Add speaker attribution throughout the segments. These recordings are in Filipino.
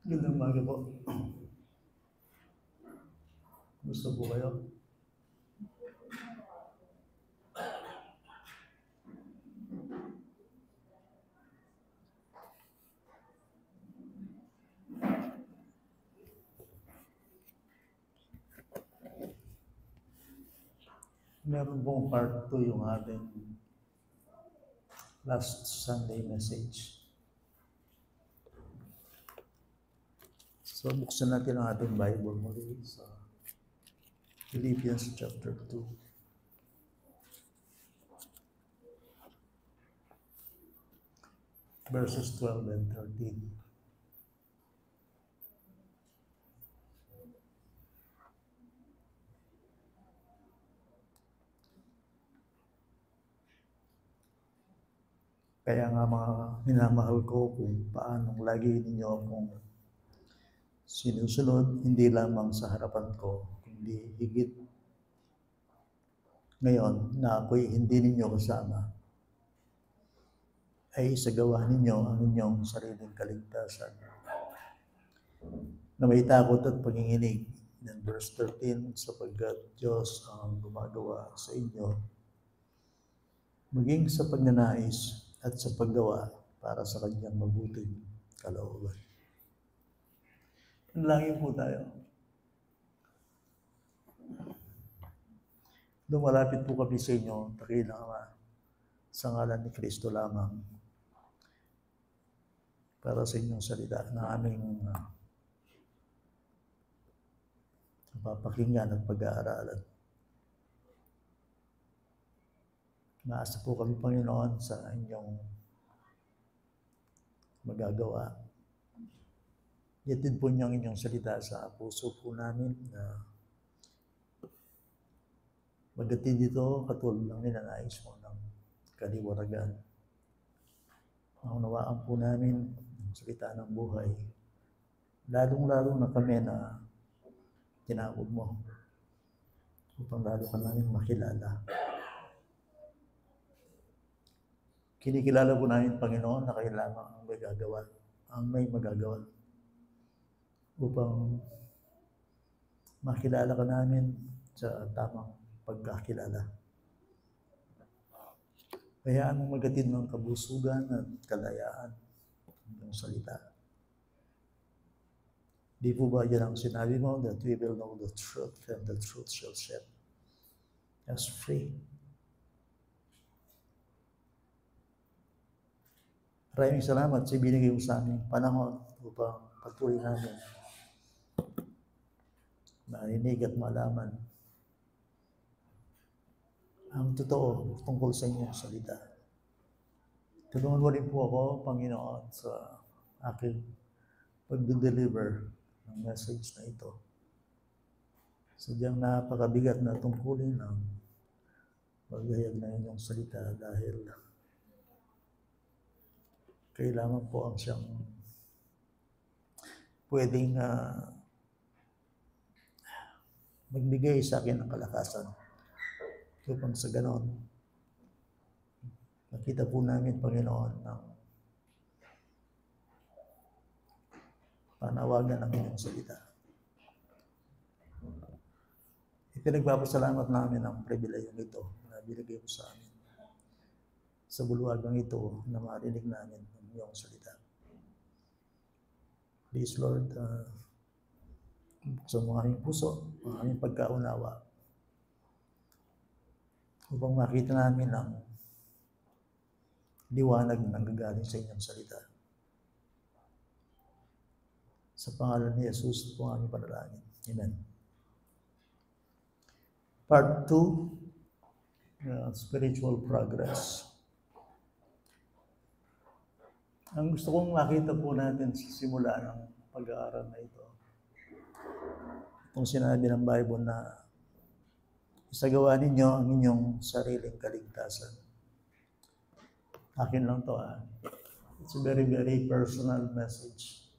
Speaker 1: Magandang umaga po. Gusto po kayo? Meron pong part 2 yung ating last Sunday message. So, buksan natin ang ating Bible muli sa Philippians chapter 2. Verses 12 and 13. Kaya nga mga minamahal ko kung paanong lagi ninyo akong sinusunod, hindi lamang sa harapan ko, kundi higit ngayon na ako'y hindi ninyo kasama, ay isagawa ninyo ang inyong sariling kaligtasan na may takot at panginginig. And verse 13, sapagkat Diyos ang gumagawa sa inyo, maging sa pagnanais at sa paggawa para sa kanyang mabuting kalooban. Manalangin po tayo. Lumalapit po kami sa inyo, dakilang Ama, sa ngalan ni Kristo lamang, para sa inyong salita na aming papakinggan at pag-aaralan. Naasa po kami, Panginoon, sa inyong magagawa. Yatid po niyang inyong salita sa puso po namin na magatid dito katulad ng ninanais mo ng kaliwanagan. Maunawaan po namin ang salita ng buhay, lalong-lalo na kami na tinawag mo upang lalo ka namin makilala. Kinikilala po namin, Panginoon, na kayo lamang ang may magagawa upang makilala ka namin sa tamang pagkakilala. Hayaan mong magatid ng kabusugan at kalayaan ng salita. Di po ba yan ang sinabi mo, that we will know the truth and the truth shall set us free? Maraming salamat sa binigay mo sa aming panahon upang patuloy namin marinig at malaman ang totoo tungkol sa inyong salita. Tulungan mo rin po ako, Panginoon, sa aking pag-deliver ng message na ito. Sadyang napakabigat na tungkulin ng paghayag ng inyong salita dahil kailangan po ang siyang pwedeng magbigay sa akin ng kalakasan. Upang sa ganon, nakita po namin, Panginoon, ng panawagan ng inyong salita. Ipinagpapasalamat namin ang pribilehiyong ito na binigay mo sa amin. Sa bulwagang ito na marinig namin ang iyong salita. Please, Lord, sa mga aming puso, ang aming pagkaunawa, upang makita namin ang liwanag na nanggagaling sa inyong salita. Sa pangalan ni Jesus po ang aming panalangin. Amen. Part 2, spiritual progress. Ang gusto kong makita po natin sa simula ng pag-aaral na ito, itong sinabi ng Bible na isagawa ninyo ang inyong sariling kaligtasan. Akin lang to. It's a very, very personal message.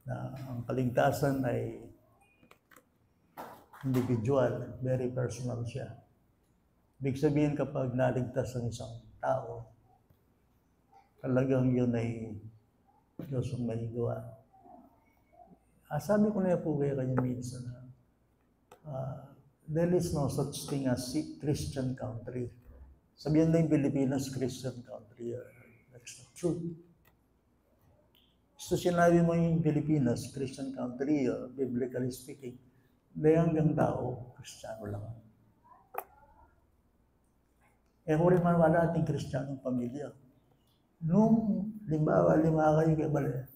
Speaker 1: Na ang kaligtasan ay individual, very personal siya. Ibig sabihin, kapag naligtas ang isang tao, talagang yun ay Diyos ang may gawa. Sabi ko na po kayo minsan na there is no such thing as Christian country. Sabihin na yung Pilipinas, Christian country. That's not true. So sinabi mo yung Pilipinas, Christian country, biblically speaking, hindi hanggang tao, Kristiyano lang. Kung rin man wala ating Kristiyanong pamilya. Nung lima kayo kay Bale,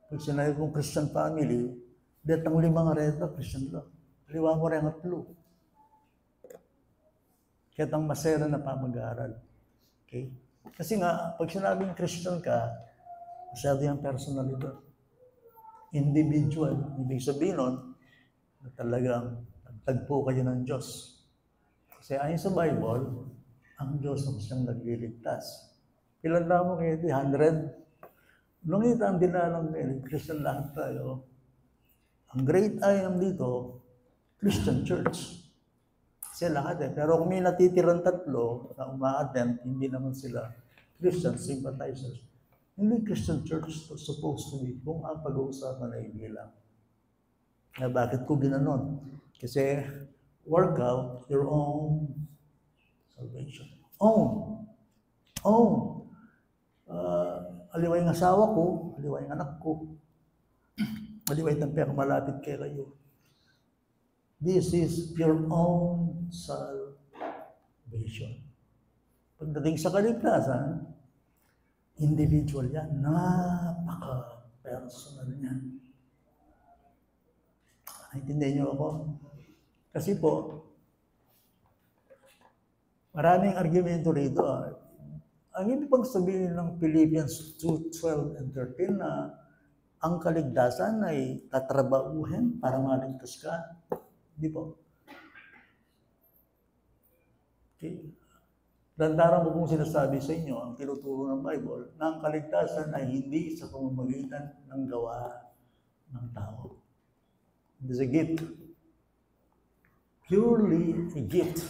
Speaker 1: pag sinabi kong Christian family, datang 5 reta, Christian lang. Liwa mo rin ang 3. Kaya ang masera na pa mag-aaral. Okay? Kasi nga, pag sinabing Christian ka, masyado yung personalidad. Individual. Ibig sabihin nun, na talagang nagtagpo kayo ng Diyos. Kasi ayon sa Bible, ang Diyos ang siyang nagliligtas. Ilan na mo kayo? 100? Nung ito ang dinalang kayo, Christian lahat tayo. Ang great I am dito, Christian Church. Kasi lahat Pero kung may natitirang 3 na uma-attend, hindi naman sila Christian sympathizers. Hindi Christian Church supposed to be kung ang pag-uusapan ay bilang. Na bakit ko ginanon? Kasi work out your own salvation. Aliway ng asawa ko, aliway ng anak ko, aliway ng pera malapit kayo. This is your own salvation. Pagdating sa kaligtasan, individual yan. Napaka-personal yan. Naintindihan niyo ako? Kasi po, maraming argumento rito. Ang ibig pang sabihin ng Philippians 2:12 and 13 na ang kaligtasan ay tatrabahuhin para maligtas ka. Hindi po. Okay. Lantaran mo kung sinasabi sa inyo, ang tinuturo ng Bible, na ang kaligtasan ay hindi sa pamamagitan ng gawa ng tao. It is a gift. Purely a gift.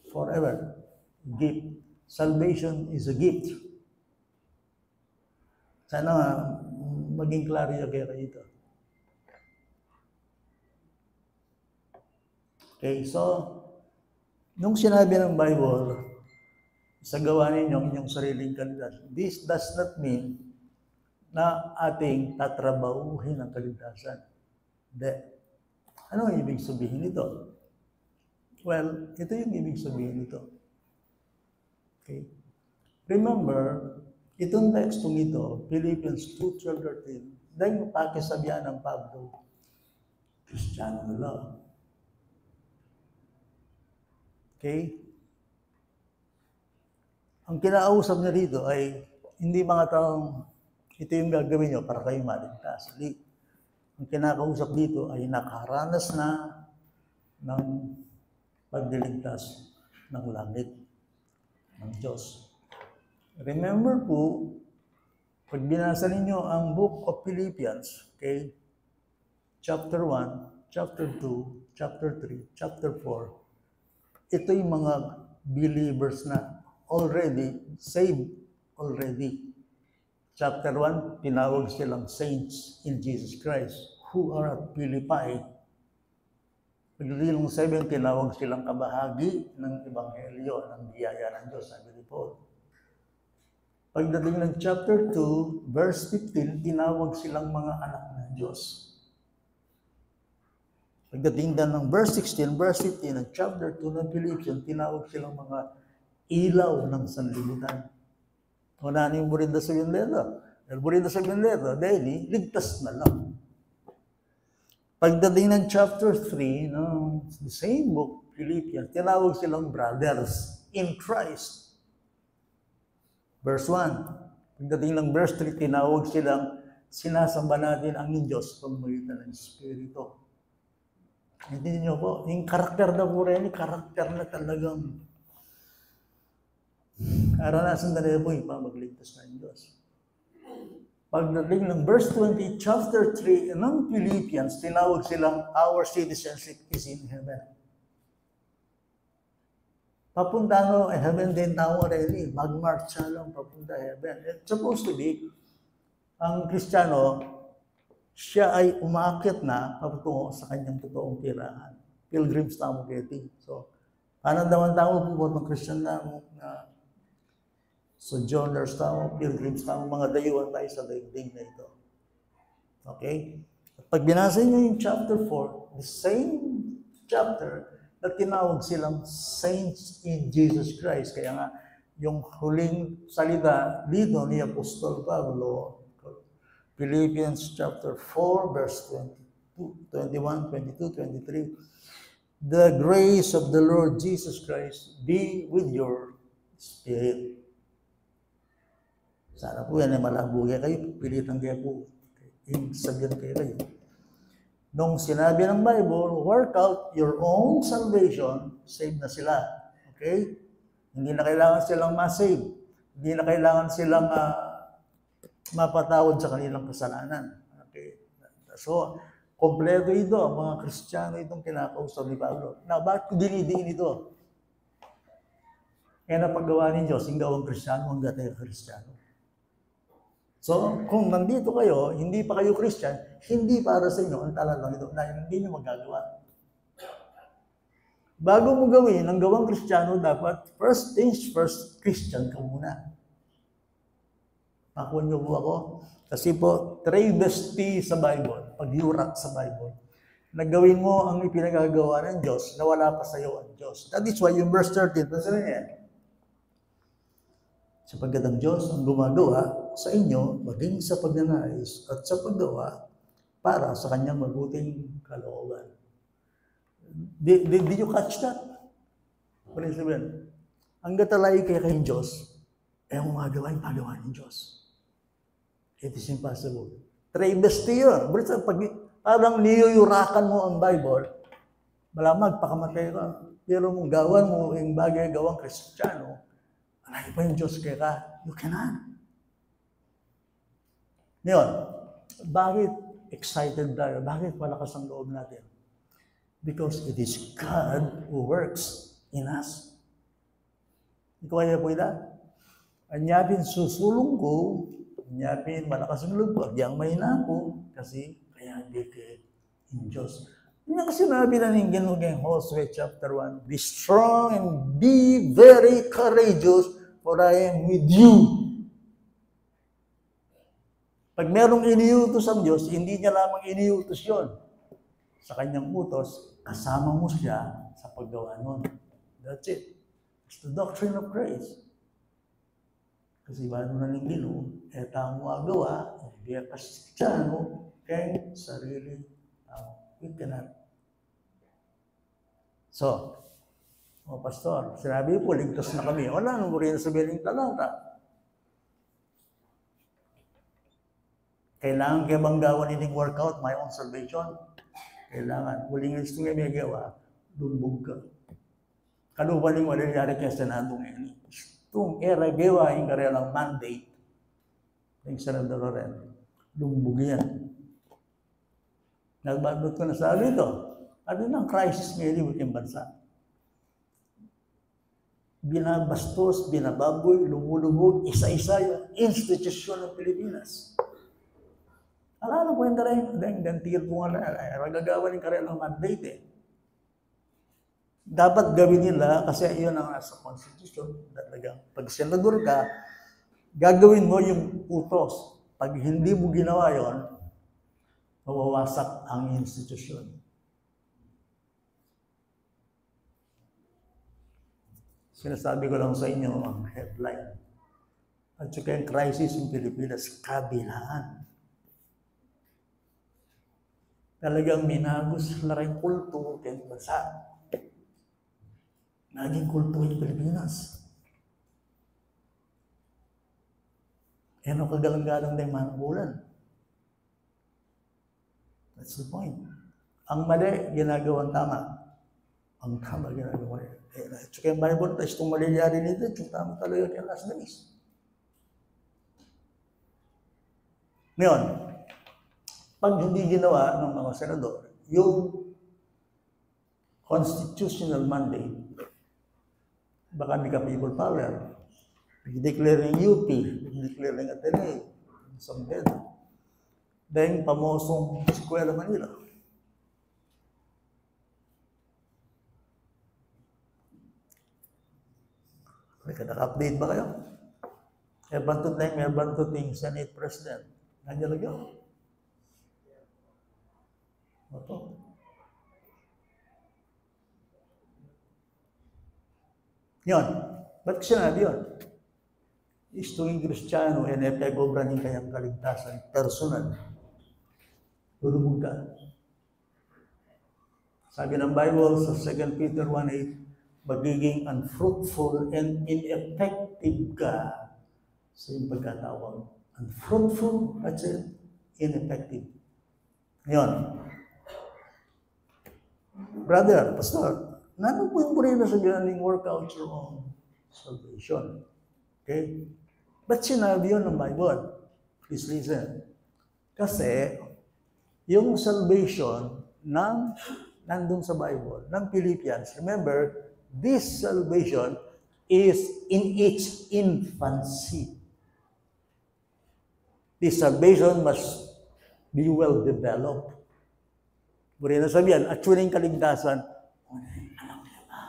Speaker 1: Forever. A gift. Salvation is a gift. Sana maging klaro yung kaya ito. Okay, so, nung sinabi ng Bible, sa gawa ninyo ang inyong sariling kaligtasan, this does not mean na ating tatrabahuhin ang kaligtasan. Hindi. Ano ang ibig sabihin nito? Well, ito yung ibig sabihin nito. Okay. Remember, itong tekstong ito, Philippians 2:12-13, dahil pakisabihan ng Pablo, Kristiyano na lang. Okay? Ang kinausap niya dito ay hindi mga taong ito yung gagawin niyo para kayo maligtas. Ang kinakausap dito ay nakaranas na ng pagliligtas ng langit ng Diyos. Remember po, pag binasa ninyo ang book of Philippians, okay, chapter 1, chapter 2, chapter 3, chapter 4, ito yung mga believers na already saved already. Chapter 1, tinawag silang saints in Jesus Christ who are at Philippi. Pagdating ng 7, tinawag silang kabahagi ng Ebanghelyo, ng biyaya ng Diyos, sabi ni Paul. Pagdating ng chapter 2, verse 15, tinawag silang mga anak ng Diyos. Pagdating din ng verse 16, verse 15, ng chapter 2 ng Philippians, tinawag silang mga ilaw ng sanlibutan. Unahan yung Burinda sa Bindero. Burinda sa Bindero, daily, ligtas na lang. Pagdating ng chapter 3, no, the same book, Philippians, tinawag silang brothers in Christ. Verse 1. Pagdating ng verse 3, tinawag silang sinasamba natin ang Diyos pamamagitan ng Espiritu. Hindi niyo po, yung karakter na po rin, karakter na talagang karanasan na rin po yung pamagligtas ng Diyos. Pagdating ng verse 20, chapter 3 ng Philippians, tinawag silang our citizenship is in heaven. Papunta heaven din tao rin, mag-march siya lang papunta heaven. It's supposed to be, ang Kristiyano, siya ay umaakit na patungo sa kanyang totoong tirahan. Pilgrims tamo getting. So, panandaman tamo po ng Christian na sojourners tamo, pilgrims tamo, mga dayuhan tayo sa daigdig na ito. Okay? At pag binasa niyo yung chapter 4, the same chapter na tinawag silang saints in Jesus Christ. Kaya nga, yung huling salita dito ni Apostol Pablo, Philippians chapter 4, verse 21, 22, 23. The grace of the Lord Jesus Christ be with your spirit. Sana po yan ay malabo kayo, pilitan kayo po. Sabihan kayo. Nung sinabi ng Bible, work out your own salvation, save na sila. Okay? Hindi na kailangan silang ma-save. Hindi na kailangan silang mapatawad sa kanilang kasalanan. Okay? So, kompleto ito, ang mga Kristiyano itong kinakausap ni Pablo. Na bakit dinidiin ito? Kaya napagawa ni Diyos, yung gawang Kristiyano, hanggang tayo Kristiyano. So, kung nandito kayo, hindi pa kayo Christian, hindi para sa inyo ang talagang ito na hindi nyo magagawa. Bago mo gawin ang gawang Kristiyano, dapat first things first, Christian ka muna. Pakuha niyo po ako. Kasi po, travesty sa Bible, pag-yurak sa Bible, nagawin mo ang ipinagagawa ng Diyos na wala pa sa iyo ang Diyos. That is why yung verse 13, sabi niya, sapagkat ang Diyos ang gumagawa sa inyo, maging sa pagnanais at sa paggawa para sa kanyang mabuting kalooban. Did you catch that? Ano yung sabihin? Ang gatalay kaya kayong Diyos, ay ang gumagawa yung pagawa ng Diyos. It is impossible. Travesty yun. Parang niyuyurakan mo ang Bible, malamang pakamatay ka. Pero kung gawan mo yung bagay gawang Kristiyano, alay pa yung Diyos kaya ka, you cannot. Ngayon, bakit excited tayo? Bakit malakas ang loob natin? Because it is God who works in us. Ito kaya po ila? Anyapin susulong ko, anyapin malakas ang loob ko, adyang mahina ko, kasi kaya hindi kayo in Diyos. Yung sinabi na ng Ginugeng Hosea chapter 1, be strong and be very courageous, for I am with you. Pag merong iniutos ang Diyos, hindi niya lamang iniutos yon. Sa kanyang utos, kasama mo siya sa paggawa nun. That's it. It's the doctrine of grace. Kasi bago na ng Ginoo, etang magawa, hindi ka Kristiyano, kay sarili tao. We cannot. So, Pastor, sinabi po, ligtas na kami. Wala nang rin sabihin ng talata. Kailangan kayo bang gawan ining workout, my own salvation? Kailangan. Huling gusto nga may gawa, lumbog ka. Kalubaling wala nangyari kaya sa nadong ini. Itong era gawa yung karelang mandate ng Senador Loren. Lumbog yan. Nagbabot ko na sa ito. Ano ng crisis ngayon yung bansa? Binabastos, binababoy, lumulubog, isa-isa yung institusyon ng Pilipinas. Alam ko yung gantil po nga na, magagawa ng karelang mandate eh. Dapat gawin nila, kasi yun ang nasa Constitution, talagang pag senador ka, gagawin mo yung utos. Pag hindi mo ginawa yon, mawawasak ang institusyon. Sinasabi ko lang sa inyo ang headline. At saka yung crisis in Pilipinas, kabilaan. Talagang minagos na rin kulto kaya bansa. Naging kulto yung Pilipinas. Ano kagalang-galang na yung manubulan? That's the point. Ang mali, ginagawang tama. Ang tama, ginagawa niya. Tsaka yung Bible, tapos itong maliyari nito, yung tama talaga kaya last days. Ngayon, pag hindi ginawa ng mga senador, yung constitutional mandate, baka may ka-people power, declaring UP, declaring Ateneo, San Pedro. Dahil pamosong Eskwela Manila. Naka-update ba kayo? Meron to ting Senate President. Nandiyan lang yun. Ito. Yun. Ba't sinabi yun? Is tuwing Kristiyano, pinag-obra ng kanyang kaligtasan, personal. Lulubog ka. Sabi ng Bible sa 2 Peter 1:8, magiging unfruitful and ineffective ka sa iyong pagkatawag. Unfruitful at ineffective. Ngayon, brother, pastor, nanon po yung purina sa galing work out your own salvation. Okay? Ba't sinabi yun ng Bible? Please listen. Kasi, yung salvation nandun sa Bible, ng Philippians, remember, this salvation is in its infancy. This salvation must be well developed. Muli na sabihan, at yun yung kaligtasan, alam niya ba?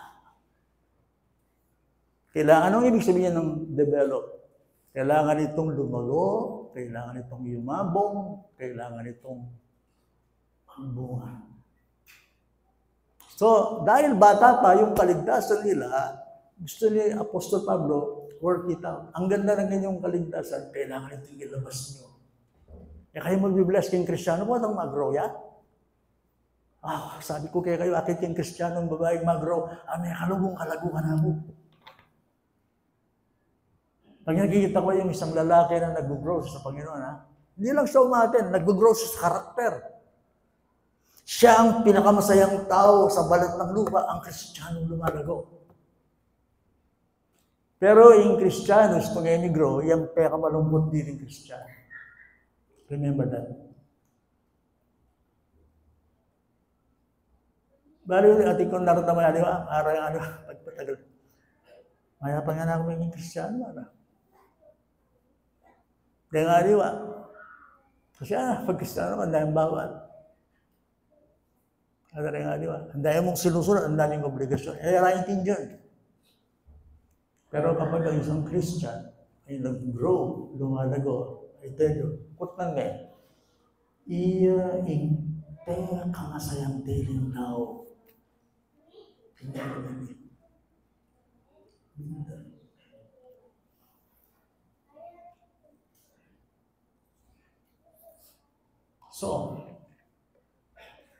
Speaker 1: Kailangan, anong ibig sabihin ng develop? Kailangan itong lumago, kailangan itong yumabong, kailangan itong magbunga. So, dahil bata pa yung kaligtasan nila, gusto ni Apostol Pablo, work it out. Ang ganda ng inyong kaligtasan, kailangan itong ilabas nyo. Kaya kayo magbibless kayong Kristiyano, mo itong mag-grow yan? Sabi ko kaya kayo, akit kayong Kristiyanong babaeng mag-grow, may kalugong-kalagukan ako. Pag nakikita ko yung isang lalaki na nag-grow sa Panginoon, hindi lang siya umaten, nag-grow sa karakter. Siya ang pinakamasayang tao sa balat ng lupa, ang Kristiyanong lumalago. Pero yung Kristiyanos, pag emigro, yung malungkot din yung Kristiyano. Remember that. Bali, ating kong naramdaman, di ba? Pagpatagal. Maya pa nga na ako maging Kristiyano, Dahil nga, di ba? Kasi pag Kristiyano ka, ang daming bawal. Dahil nga, di ba? Ang daming mong sinusunod, ang daming obligasyon. Naiintindihan. Pero kapag ang isang Christian ay nag-grow, lumalago, ay tayo, kutang iya pera kamasayang tiling tao. So,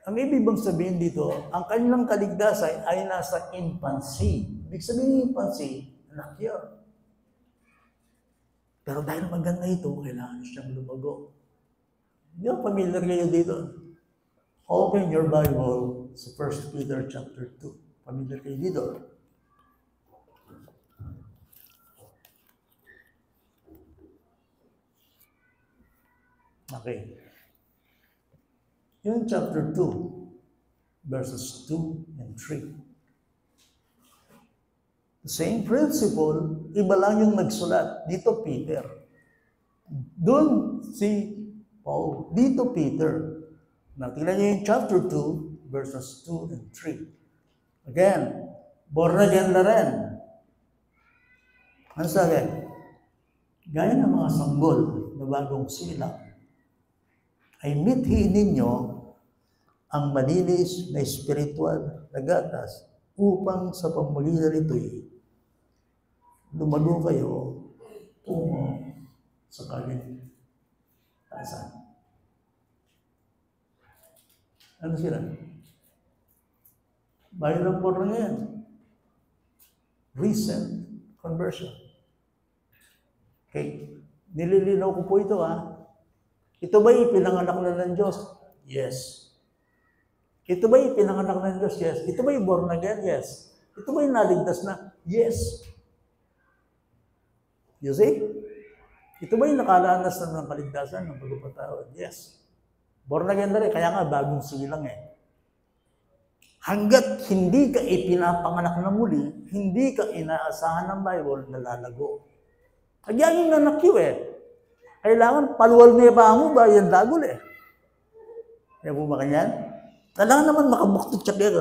Speaker 1: ang ibig bang sabihin dito, ang kanilang kaligtasan ay nasa infancy. Ibig sabihin infancy, anak yun. Pero dahil maganda ito, kailangan siyang lumago. Hindi ba familiar kayo dito? Open your Bible sa 1 Peter chapter 2. Familiar kayo dito? Okay. Yung chapter 2, verses 2 and 3. The same principle, iba lang yung nagsulat. Dito, Peter. Doon, si Paul. Dito, Peter. Tingnan niyo yung chapter 2, verses 2 and 3. Again, born again na rin. Ano sabi? Gaya ng mga sanggol na bagong silang, ay mithiin ninyo ang malinis na espiritual na gatas upang sa pamagitan nito'y lumago kayo tungo sa kaligtasan. Ano sila? Bayan lang po na yan. Recent conversion. Okay. Nililinaw ko po ito, Ito ba'y pinanganak na ng Diyos? Yes. Ito ba'y pinanganak na ng Diyos? Yes. Ito ba'y born again? Yes. Ito ba'y naligtas na? Yes. You see? Ito ba'y nakalanas na ng kaligtasan ng pagpapatawad? Yes. Born again na rin. Kaya nga, bagong silang Hanggat hindi ka ipinapanganak na muli, hindi ka inaasahan ng Bible na lalago. Kaya yung nanak Kailangan paluwal na ba mo ba yan dagol eh. Kaya po ba kanyan? Kailangan naman makabuktot siya kaya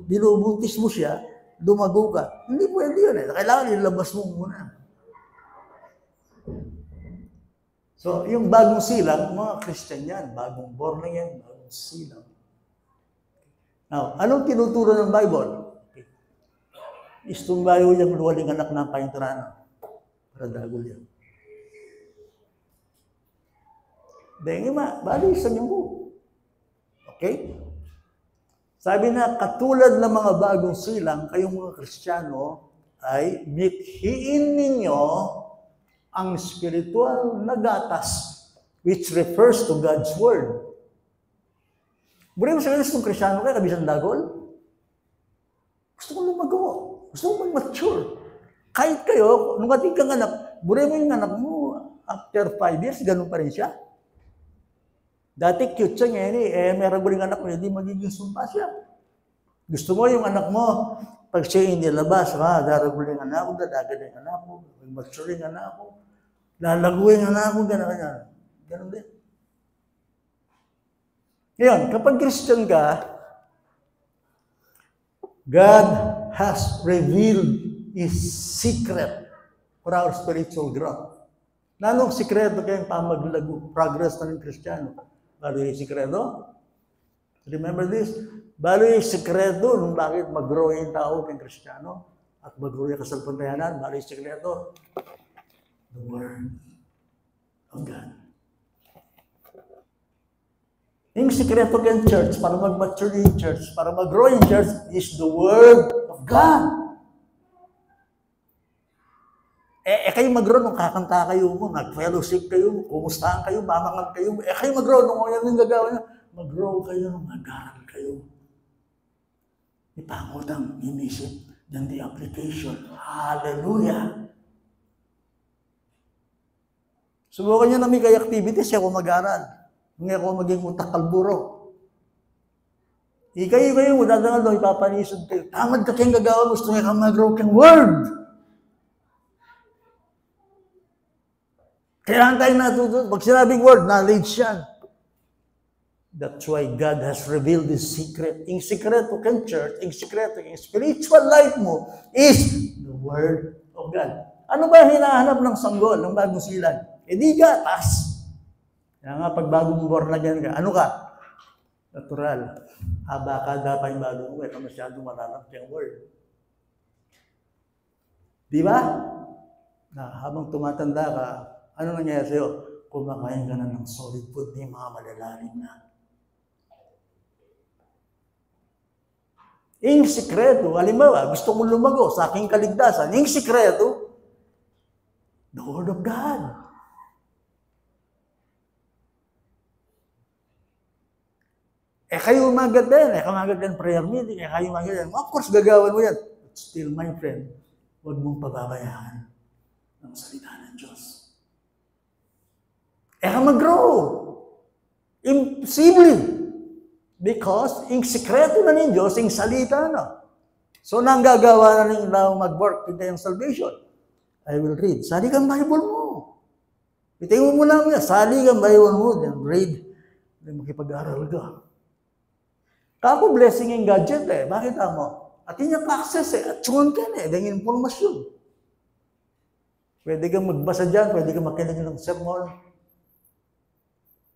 Speaker 1: binubuntis mo siya, lumago ka. Hindi pwede yun eh. Kailangan ilabas mo muna. So, yung bagong silang, mga Christian yan, bagong born again, bagong silang. Now, anong tinuturo ng Bible? Istong bayo yung luwaling anak ng kainturano. Para dagol yan. Dahil nga, bali sa inyo mo. Okay? Sabi na, katulad ng mga bagong silang, kayong mga Kristiyano, ay mithiin ninyo ang spiritual na gatas, which refers to God's Word. Buri mo sabihin sa Kristiyano kayo, kabisang dagol? Gusto ko lumago. Gusto ko mag-mature. Kahit kayo, nung ating kang anak, buri mo yung anak mo, after 5 years, ganun pa rin siya. Dati cute siya ngayon may raguling anak mo, hindi magiging sumpa siya. Gusto mo yung anak mo, pag siya inilabas, daraguling anak ko, dadagaling anak ko, maturing anak ko, lalaguin anak ko, gano'n. Gano'n din. Ngayon, kapag Christian ka, God has revealed His secret for our spiritual growth. Nanong sikreto kayong pamaglago, progress na ng Kristiyano? Balo yung sikreto? Remember this? Balo yung sikreto nung bakit mag-grow yung tao kayong Kristiyano at mag-grow yung kasalpuntayanan. Balo yung sikreto? The Word of God. Yung sikreto kayong church, para mag-mature yung church, para mag-grow yung church, is the Word of God. Kayo mag-grow nung kakanta kayo mo, nag-fellowship kayo, kumustahan kayo, mamangal kayo. Kayo mag-grow nung yan yung gagawa niya. Mag-grow kayo nung mag-aral kayo. Ipangod ang inisip ng the application. Hallelujah! Subukan nyo na may kay activities, siya ako mag-aral. Hindi ako maging utak kalburo. Kayo, dadangal daw, ipapanisod kayo. Tamad ka kayong gagawa, gusto nga kang mag-grow kang word. Kailangan tayo natutunan. Pag sinabing word, knowledge yan. That's why God has revealed His secret. Yung sikreto kang church, yung sikreto, yung spiritual life mo is the Word of God. Ano ba hinahanap ng sanggol, ng bagong silang? Di gatas. Kaya nga, pag bagong born again ka, ano ka? Natural. Haba ka, dapat yung bagong word. Masyadong malalap yung word. Di ba? Habang tumatanda ka, ano nangyayari sa'yo? Kumakain ka na ng solid food, di mga malalalim na. Yung sikreto, halimbawa, gusto kong lumago sa aking kaligtasan, yung sikreto, the Word of God. Kayo umagat din, umagat din prayer meeting, kayo umagat din. Of course, gagawan mo yan. But still, my friend, huwag mong pababayaan ng salita ng Diyos. Mag-grow. Imposible. Because, yung sikreto na ng Diyos, yung salita na. So, nang gagawa na rin lang mag-work with yung salvation. I will read. Sali kang Bible mo. Itingin mo muna mo yan. Sali kang Bible mo. Then read. Then makipag-aral ka. Kako blessing yung gadget Bakit mo? At yun yung access At yun ka Then informasyon. Pwede kang magbasa dyan. Pwede kang makinig ng sermon.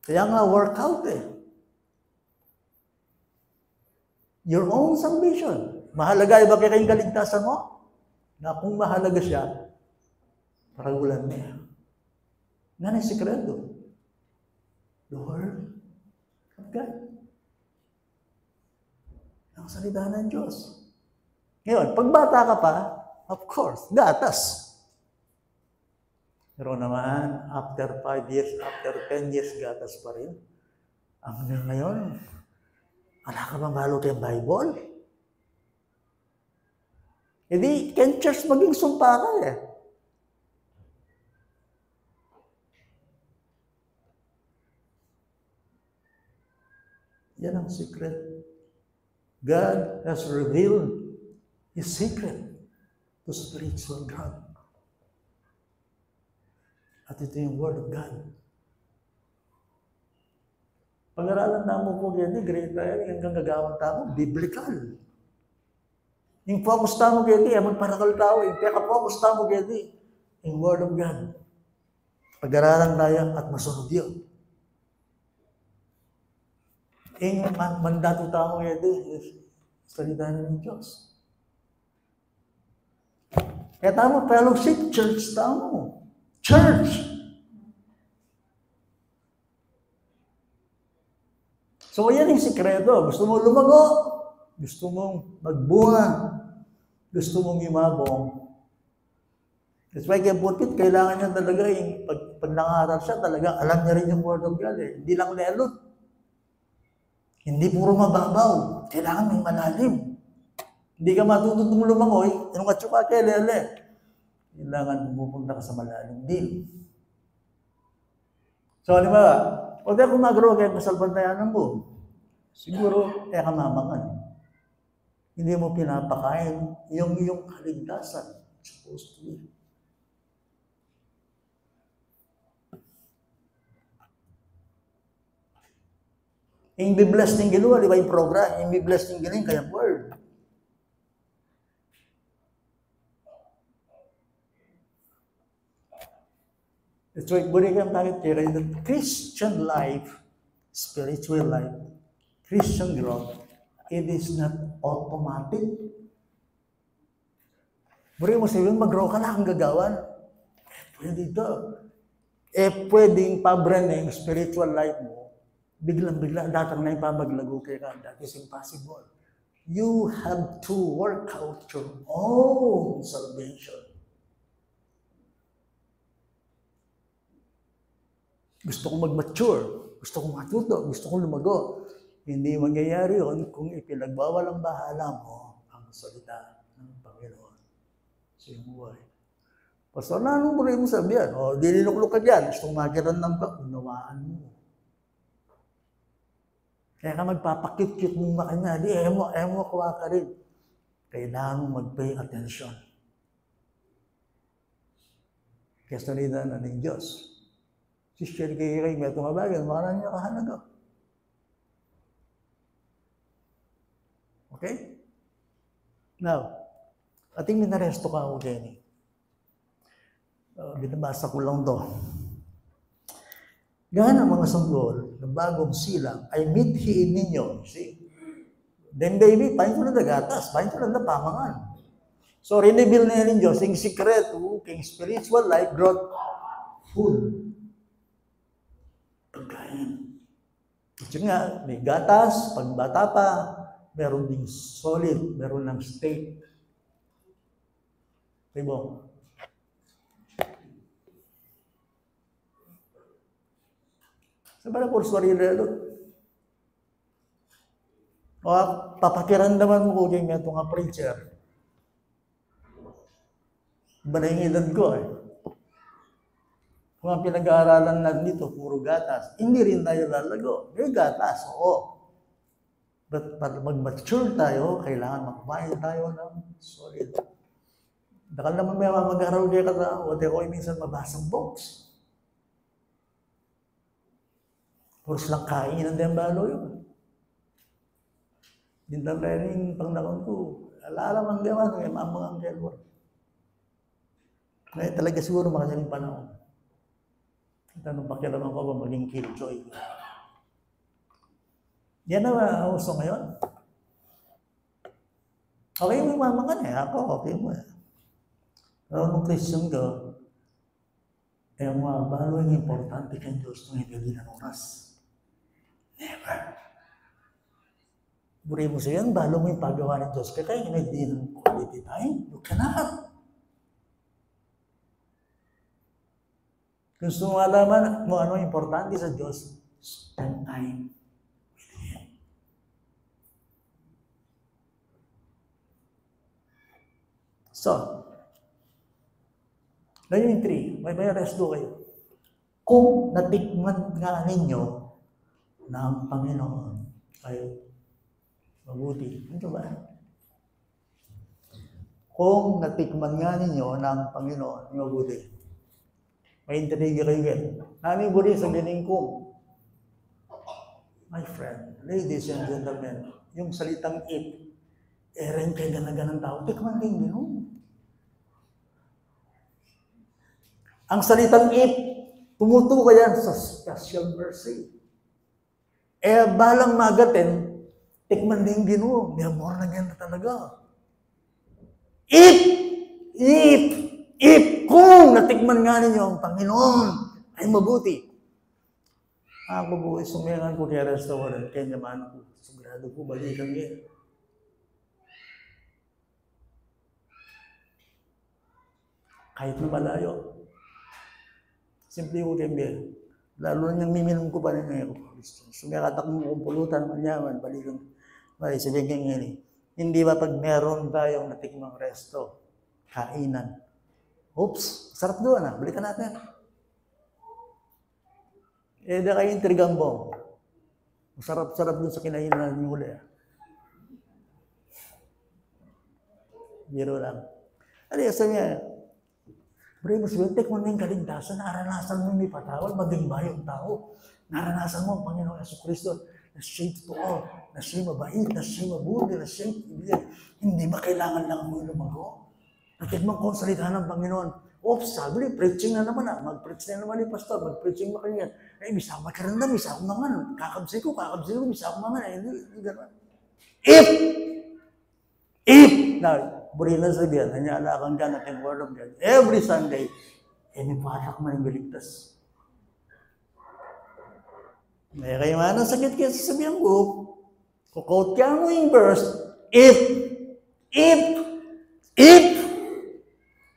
Speaker 1: Kaya nga, workout Your own salvation. Mahalaga ba kayong kaligtasan mo? Na kung mahalaga siya, paragulan niya. Yan ang sikreto. The Word of God. Ang salita ng Diyos. Ngayon, pag bata ka pa, of course, gatas. Pero naman, after 5 years, after 10 years, gatas pa rin. Hanggang ngayon, wala ka bang halo kayong Bible? Hindi, can church maging sumpa ka Yan ang secret. God has revealed His secret to spiritual growth. At ito yung Word of God. Pag-aralan namin po yan, grade tayo, hanggang gagawang tao, biblical. Yung focus tamo gedi, magparakal tao, yung peka-focus tamo gedi, yung Word of God. Pag-aralan tayo at masunod yun. Yung mandato tamo gedi, salita ng Diyos. Kaya tamo, fellowship, church tamo. Church! So, yan yung sikreto. Gusto mo lumago, gusto mong magbunga, gusto mong imabong. That's why kaya putpit, kailangan niya talaga yung pag nangaral siya, talaga alam niya rin yung Word of God eh. Hindi lang lelot. Hindi puro mababaw. Kailangan may malalim. Hindi ka matututong lumangoy, anong katsuka kay lele. Kailangan pupunta ka sa malalim din. So, di ba, huwag ka kumagro kaya masalbantayanan mo. Siguro, kaya ka mamangan. Hindi mo pinapakain yung iyong kaligtasan. Supposed to be. Yung be-blessed ng ginawa, di ba yung program? Yung be-blessed ng ginawa, kaya word. That's why, buli kang takit kaya the Christian life, spiritual life, Christian growth, it is not automatic. Buli mo sabihin, mag-grow ka lang ang gagawan. Pwede ito. Pwedeng pabraning spiritual life mo, biglang-bigla, datang na yung pamaglago kaya ka. That is impossible. You have to work out your own salvation. Gusto kong mag-mature, gusto kong matuto, gusto kong lumago. Hindi mangyayari yun kung ipinagbawalang bahala mo ang salita ng Panginoon sa iyong buhay. Pastor, anong muli mo sabihan? O, dilinuklok ka dyan. Gusto kong magiran ng unawaan mo. Kaya ka magpapakit-kit mong makanya. Di, emo, kuha ka rin. Kailangan mong mag-pay attention. Kaya salita na ng Diyos. Sister kay may tumabagan, makaran niya kahalaga. Okay? Now, ating minaresto ka ako, Jenny. Binabasa ko lang to. Gahan ang mga sanggol ng bagong silang ay mithiin ninyo. See? Then baby, pahin ko na dagatas, pahin ko na pamangan. So, renebil na yan ng Diyos, yung sikreto, yung spiritual life, growth, food. Pagkain. Kasi nga, may gatas, pag bata pa, meron ding solid, meron ng steak. Diba? Sa ba na kurso rin lalo? O, papakirandaman mo ko yung itong preacher. Iba na yung edad ko eh. Kung ang pinag-aaralan na dito, puro gatas, hindi rin tayo lalago. May gatas, oo. But para mag-mature tayo, kailangan magbayan tayo ng solid. Dakal naman may mag-aaral kayo ka o di ko minsan mabasang books. Puros lang kain ng dembalo yun. Dindang rin pangnakon ko. Alalam ang gawa, may mamang ang kelwar. Ngayon talaga siguro makasaling panahon. Tanong pakialaman ko ba maging killjoy? Yan na uso ngayon. Okay mo mamangan eh. Ako, okay mo eh. Pero nung Christian ka, eh mga balo yung importante kay Diyos nung hindi ng oras. Never. Buri mo siya yan, balo mo yung paggawa ng Diyos. Kaya hindi ng quality time. You cannot. Gusto mo alaman mo ano importante sa Diyos, spend time with Him. So, ngayon yung 3, may rest do kayo. Kung natikman nga ninyo ng Panginoon, kayo, mabuti. Ito ba? Kung natikman nga ninyo ng Panginoon, mabuti. May intriga kayo yan. Nani mo rin sa giningkong. My friend, ladies and gentlemen, yung salitang if, rin kay ganagan ng tao, tikman din yun. Ang salitang if, tumutuko yan sa special mercy. Balang magatin, tikman din Ginoo. May amor na yan talaga. If, kung natikman nga ninyo ang Panginoon, ay mabuti. Ako po, sumirangan ko kaya restaurant, kaya naman ko, sigurado ko, balikan yan. Kahit na malayo. Simple ko kayo, lalo na niyang miminom ko pa rin ngayon. Sumikatak mo kung pulutan, manyaman, balikan. Sabihin kayo ngayon, hindi ba pag meron tayong natikmang resto, kainan, oops, sarap doon balikan natin. Da kayo intrigambong. Masarap-sarap doon sa kinainan niyo huli. Biro lang. Sabi niya, Bro, mas bintek mo na yung kaligtasan, naranasan mo may patawal, maging bayong tao. Naranasan mo ang Panginoon Jesucristo na siya'y totoo, na siya'y mabait, na siya'y mabuti, na siya'y ibigay. Hindi ba kailangan lang mo lumago? Natikman ko ang salita ng Panginoon. Oops, sabi niya, preaching na naman Mag-preach na naman ni Pastor, mag-preaching ba kayo yan? Misa ko makaranda, misa ko naman. Kakabsi ko, misa ko naman. Hindi gano'n. If, now, Burina sabihan, nanyalakan ka natin word of God. Every Sunday, may patak man yung biligtas. May kayo man ang sakit kaya sasabihan ko, kukot ka mo yung verse, if,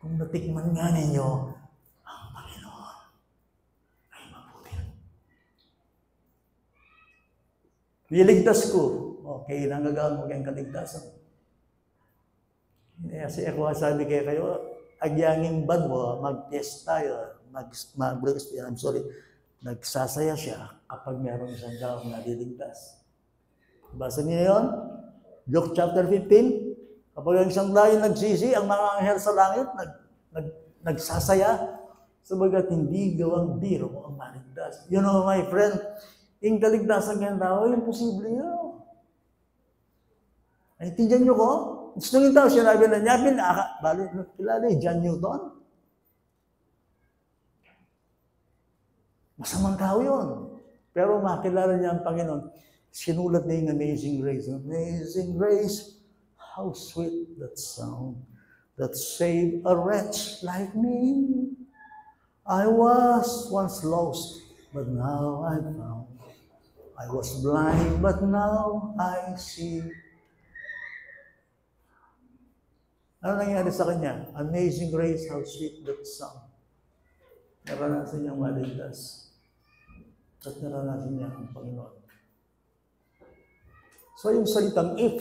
Speaker 1: kung natikman nga ninyo, ang Panginoon ay mabuti. Niligtas ko, okay, nanggagawa mo kayong kaligtasan. Kasi ako sabi kayo, agyanging bad mo, mag-test tayo, nagsasaya siya kapag meron isang taong naliligtas. Basa niyo yun? Luke chapter 15, kapag ang isang tayo nagsisi, ang mga anghel sa langit nagsasaya, sabagat hindi gawang biro ang maligtas. You know, my friend, yung kaligtasan ng tao, imposible yun. Naintindihan niyo ko? Gusto nyo daw, sinabi na niya, kilala John Newton? Masamang tao yun. Pero makilala niya ang Panginoon. Sinulat niya yung Amazing Grace. Amazing Grace, how sweet that sound that saved a wretch like me. I was once lost, but now I'm found. I was blind, but now I see. Ano nangyari sa kanya? Amazing Grace, how sweet that sound. Naranasan niyang maligtas. At naranasan niya ang Panginoon. So yung salitang if,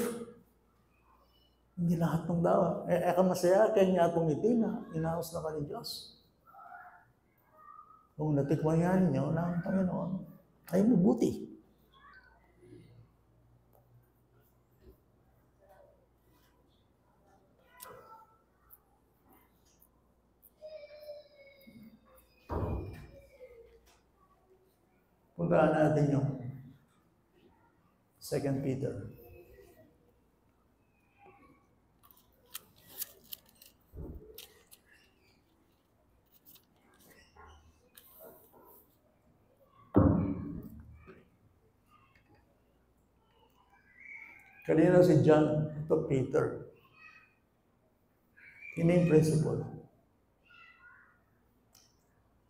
Speaker 1: hindi lahat ng dawa. Masaya, kaya niya itong ngiti na inaos na ka ni Diyos. Kung natikman niya ninyo na ang Panginoon, ay mabuti. Puntaan natin yung 2 Peter. Kanina si John, ito Peter. Yun yung principle.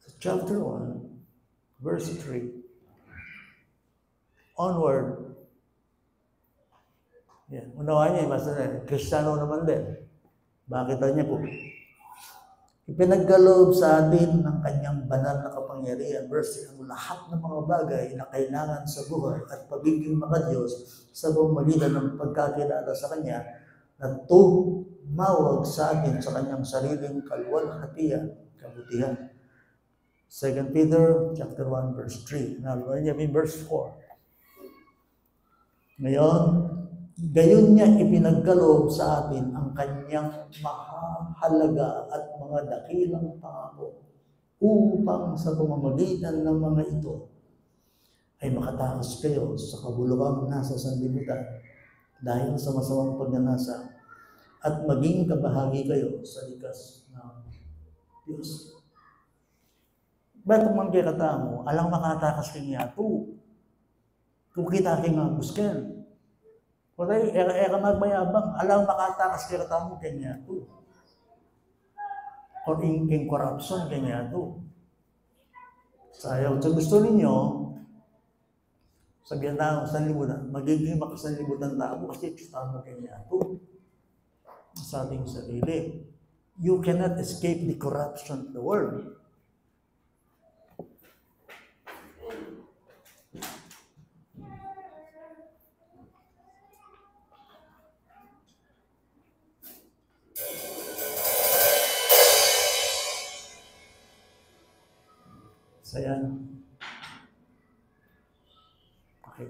Speaker 1: So chapter 1, verse 3, onward. Yan. Unawa niya, basta na, Kristiyano naman din. Bakit niya po? Ipinagkaloob sa atin ng kanyang banal na kapangyarihan, verse ang lahat ng mga bagay na kailangan sa buhay at pagiging mga Diyos sa pamamagitan ng pagkakilala sa Kanya na tumawag sa atin sa Kanyang sariling kalwalhatian, kabutihan. 2 Peter chapter 1, verse 3. Now, verse 4. Ngayon, gayon niya ipinagkaloob sa atin ang kanyang mahalaga at mga dakilang pangako upang sa pamamagitan ng mga ito ay makatakas kayo sa kabuluhang nasa sanlibutan dahil sa masamang pagnanasa at maging kabahagi kayo sa likas ng Diyos. Ba't man kay katamo, alang makatakas kay niya ito. Kung kita kay nga busken. Kung tayo, magmayabang, alang makatakas kay katamo kay niya ito. Or in corruption kay niya ito. Sayaw, sa gusto ninyo, sabihan na sanlibutan, magiging makasanlibutan na ako kasi katamo kay niya ito. Sa ating sarili. You cannot escape the corruption of the world. So yan. Okay.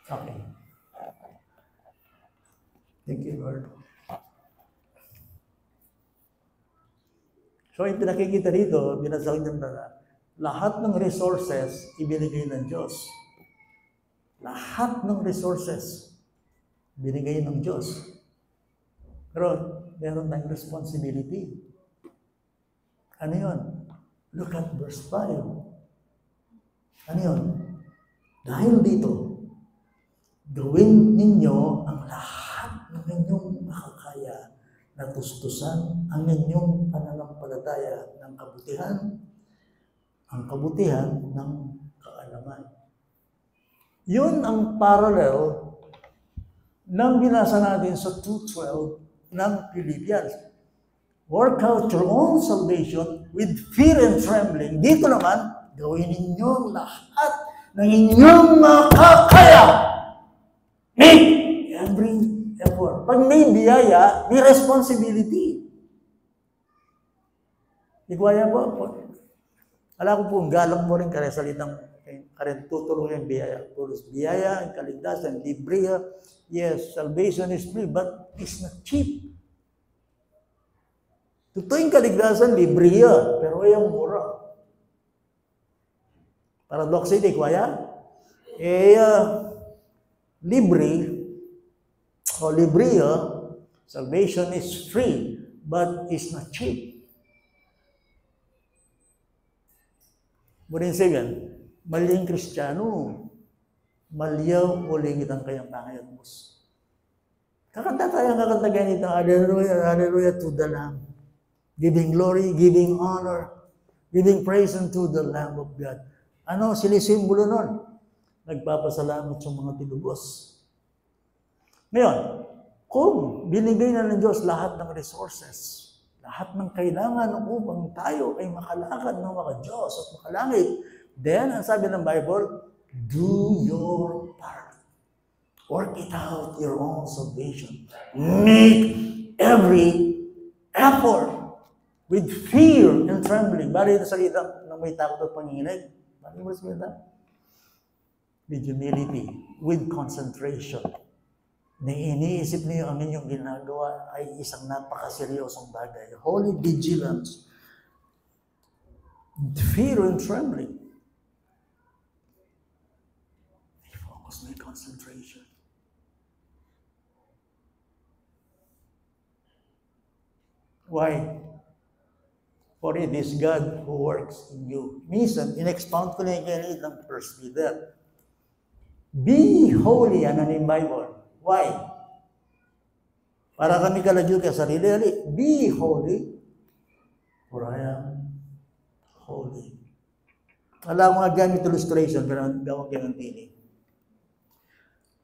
Speaker 1: Okay. Thank you, Lord. So, yung pinakikita dito, binasag niyo na lahat ng resources ibinigay ng Diyos. Lahat ng resources binigay ng Diyos. Pero, meron tayong responsibility. Ano yun? Look at verse 5. Ano yun? Dahil dito, gawin ninyo ang lahat ng inyong makakaya na tustusan ang inyong pananampalataya ng kabutihan, ang kabutihan ng kaalaman. Yun ang parallel ng binasa natin sa 2:12 ng Philippians. Work out your own salvation with fear and trembling. Dito naman, gawin ninyo lahat ng inyong makakaya. Make every effort. Pag may biyaya, may responsibility. Igwaya po. Alam ko po, galang mo rin kare salitang karen tutulong yung biyaya. Puros biyaya, kaligtasan, libriya. Yes, salvation is free, but it's not cheap. Totoo yung kaligtasan, libriya, pero yung mura. Paradox ito, igwaya. Libre o libriya, salvation is free, but it's not cheap. Burin sabihin, maling Kristiyano, malyaw uling itang kayang pangayat mo. Kakanta tayo, kakanta ganito, hallelujah, hallelujah to the Lamb. Giving glory, giving honor, giving praise unto the Lamb of God. Ano, sinisimbolo nun? Nagpapasalamat sa mga tinubos. Ngayon, kung binigay na ng Diyos lahat ng resources, lahat ng kailangan upang tayo ay makalakad ng mga Diyos at makalangit, then, ang sabi ng Bible, do your part. Work it out, your own salvation. Make every effort with fear and trembling. Bali na salita ng may takot at panginginig. Bali mo salita? With humility, with concentration. Na iniisip niyo ang inyong ginagawa ay isang napakaseryosong bagay. Holy vigilance. Fear and trembling. May focus, may concentration. Why? For it is God who works in you. Minsan, in-expound ko na yung ganit ng first Peter. Be holy, ano yung Bible? Why? Para kami kalagyo ka sarili. Be holy, for I am holy. Alam mo nga gamit illustration, pero gawag yan ang tinig.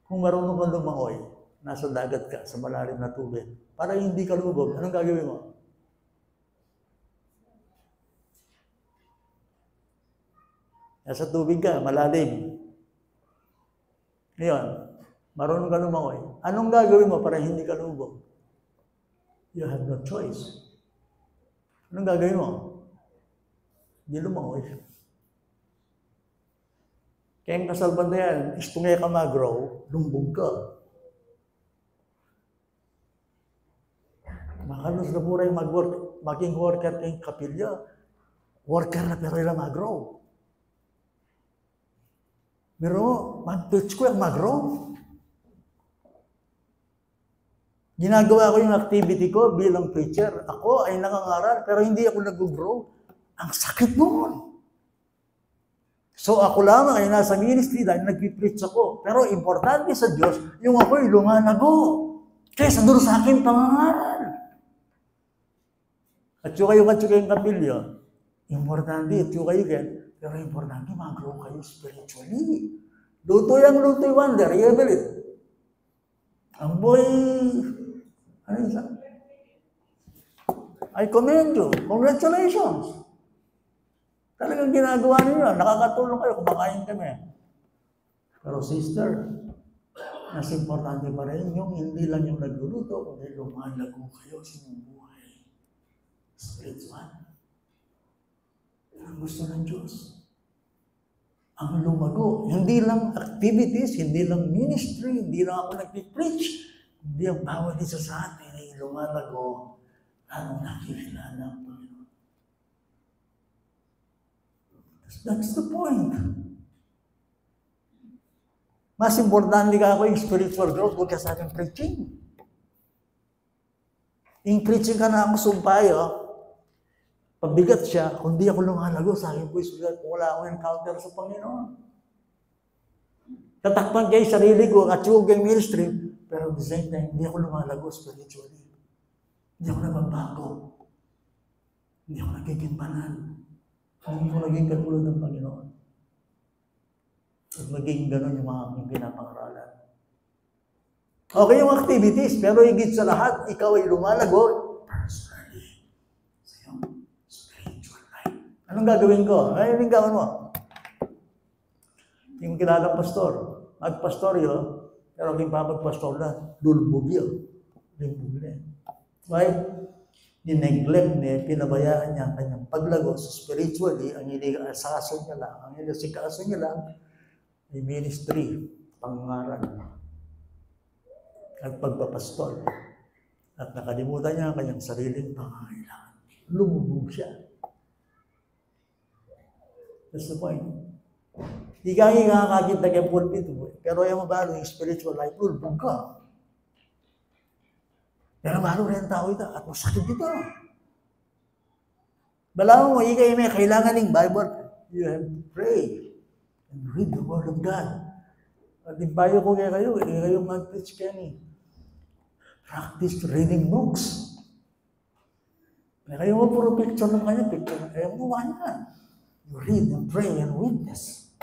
Speaker 1: Kung marunong kang lumangoy, nasa dagat ka, sa malalim na tubig, para hindi ka lubog, anong gagawin mo? Nasa tubig ka, malalim. Ngayon, marunong ka lumangoy. Anong gagawin mo para hindi ka lubog? You have no choice. Anong gagawin mo? Hindi lumangoy. Kaya ang kasalban na yan, gusto nga ka mag-grow, lumbog ka. halos na pura yung maging worker kayong kapilya. Worker na pero ilang mag-grow. Pero mag-preach ko yung mag-grow. Ginagawa ko yung activity ko bilang preacher. Ako ay nangangaral pero hindi ako nag-grow. Ang sakit noon. So ako lamang ay nasa ministry dahil nag-preach ako. Pero importante sa Diyos, yung ako'y lumalago. Kaysa doon sa akin pangangaral. At yung kayong kapilya, importante, at yung kayo pero importante, mag-grow kayo spiritually. Lutoy wonder, you believe? Ang boy, ano isa? I commend you. Congratulations. Talagang ginagawa ninyo. Nakakatulong kayo. Kumakain kami. Pero sister, mas importante pa rin yung hindi lang yung nagluluto, kundi lumalago kayo sa inyong buhay. Spiritual. Ang gusto ng Diyos. Ang lumago. Hindi lang activities, hindi lang ministry, hindi lang ako nag-preach. Hindi ang bawat isa sa atin ay lumalago ang nakikilala ng Panginoon. That's the point. Mas importante ka ako yung spiritual growth huwag ka sa aking preaching. Yung preaching ka na ang sumpayo, pabigat siya, kundi ako lumalago sa akin po isulat kung wala akong encounter sa Panginoon. Tatakpan kayo sarili ko at yung ministry, pero at the same time, hindi ako lumalago spiritually. Hindi ako nababago. Hindi ako nagiging banal. Hindi ko naging katulad ng Panginoon. At maging gano'n yung mga aking pinapangaralan. Okay yung activities, pero higit sa lahat, ikaw ay lumalago personally sa iyong spiritual life. Anong gagawin ko? Ay, anong gawin mo? Yung kilalang pastor, magpastoryo, pero aking papagpastor na, lulubugyo. Lulubugyo. Why? Dineglect niya, pinabayaan niya ang kanyang paglago sa spiritually, ang iniasikaso niya lang, ay ministry, pangaral, at pagpapastol. At nakalimutan niya ang kanyang sariling pangangailangan. Lumubog siya. That's the point. Di ka nakakakita kay pulpit, pero ayaw mo ba yung spiritual life, lulubog ka. Pero malo rin ang tao ito at masakit ito. Balaw mo, ikay may kailangan ng Bible. You have to pray and read the Word of God. At impayo ko kayo, kayo mag-preach kayo ni. Practice reading books. Kayo mo puro picture ng kanya, picture ng kayo mo yan. You read and pray and witness.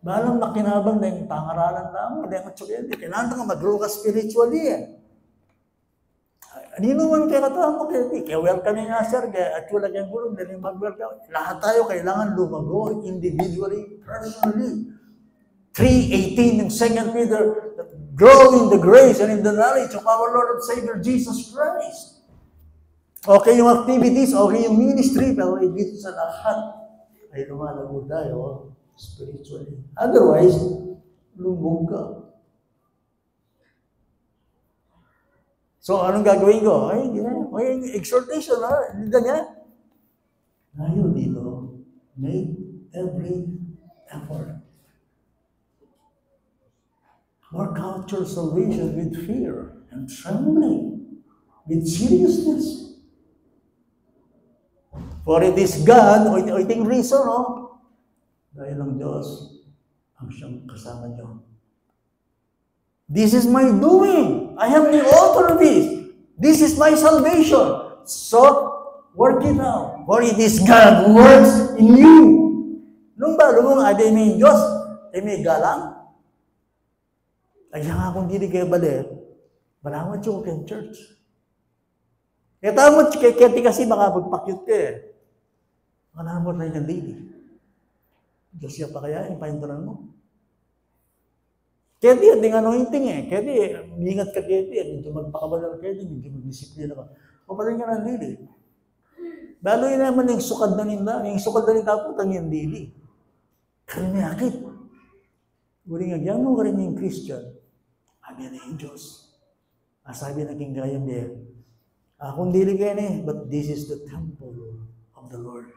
Speaker 1: Balang makinabang na yung pangaralan na mo, dahil kailangan ka mag-grow ka spiritually Nino man kaya katawa mo kaya welcome nga sir, kaya at wala kayong gulong, dali mag-welcome. Lahat tayo kailangan lumago individually, personally. 3:18 ng 2 Peter, grow in the grace and in the knowledge of our Lord and Savior Jesus Christ. Okay yung activities, okay yung ministry, pero dito sa lahat ay lumalago tayo spiritually. Otherwise, lumog ka. So, anong gagawin ko? Ay, exhortation, hindi niya. Ngayon dito, make every effort. Work out your salvation with fear and trembling, with seriousness. For it is God, o iting reason, dahil ang Diyos ang siyang kasama niyo. This is my doing. I am the author of this. This is my salvation. So, work it out. For it is God who works in you. Nung ba, lumang aday may Diyos, ay may galang. Ay, nga kung hindi kayo balik, malawat yung open church. Kaya tamot, kaya kasi makapagpakyut ka Malamot na yung lady. Diyos siya pa kaya, yung pahintunan mo. Kaya di, ang anointing Kaya di, ingat ka kaya di, medyo magpakabalar kaya di, medyo magdisiplina ka. Papaling ka ng dili. Lalo yun naman yung sukad na nila, yung sukad na nila po, yung dili. Kaya may akit. Uri nga, yan mo ka rin yung Christian. Sabi na yung Diyos. Sabi na king gayam din. Akong dili kini, but this is the temple of the Lord.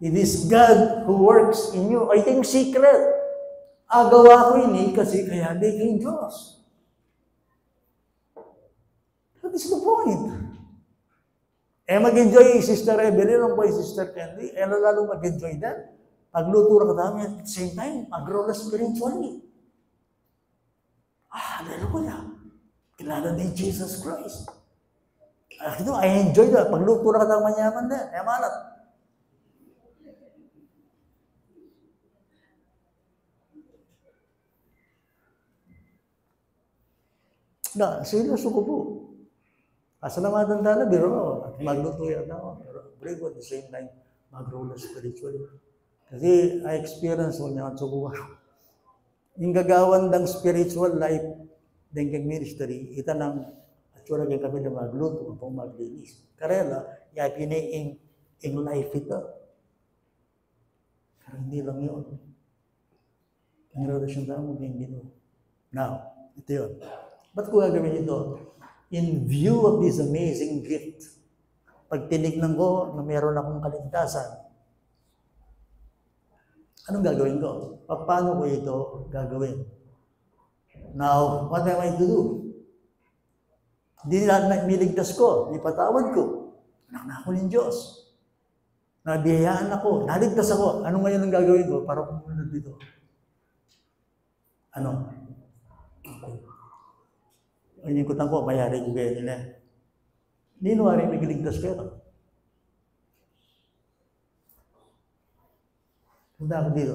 Speaker 1: It is God who works in you. I think secret. Agawa ko ini kasi kaya di kay Diyos. That is the point. Mag-enjoy Sister Evelyn, ang boy Sister Candy, lalo mag-enjoy din. Pagluto ka dami at the same time, mag-grow na spiritually. Hallelujah. Kilala ni Jesus Christ. I enjoy that. Pagluto na ka ng manyaman din. Malat. Seryoso ko po. Kasalamatan tala, biro at magluto yan ako. Pero at the same time, mag-grow na spiritually. Kasi I experience mo niya at subukan. Yung gagawan ng spiritual life, din kang ministry, ita lang, at sura kay kami na magluto, kung maglinis. Karela, yapin in life ito. Pero hindi lang yun. Ang relasyon tayo mo, hindi yun. Now, ito yun. Ba't ko gagawin ito? In view of this amazing gift, pag tinignan ko na meron akong kaligtasan, anong gagawin ko? Paano ko ito gagawin? Now, what am I to do? Hindi lahat na miligtas ko, ipatawad ko. Anak na ako ng Diyos. Nabiyayaan ako, naligtas ako. Ano ngayon ang gagawin ko para pumunod dito? Ano? Okay. Inikutan ko, mayari ko kayo nila. Hindi nuwari nagiligtas kayo. Punta ako dito.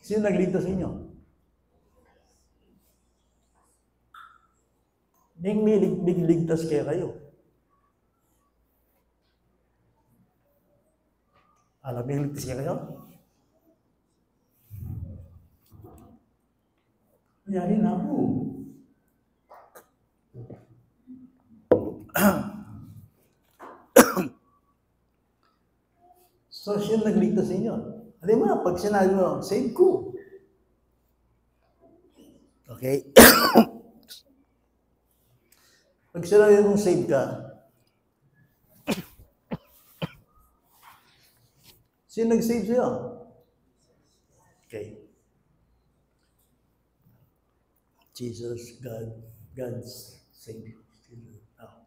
Speaker 1: Sino nagligtas sa inyo? Bigligtas kaya kayo. Alam, bigligtas kaya kayo? Mayari na ako. So, siya nagligtas sa inyo. Alam mo, pag sinabi mo, save ko. Okay? Pag sinabi mong save ka, sino nag-save sa'yo? Okay. Jesus, God's Savior. Now,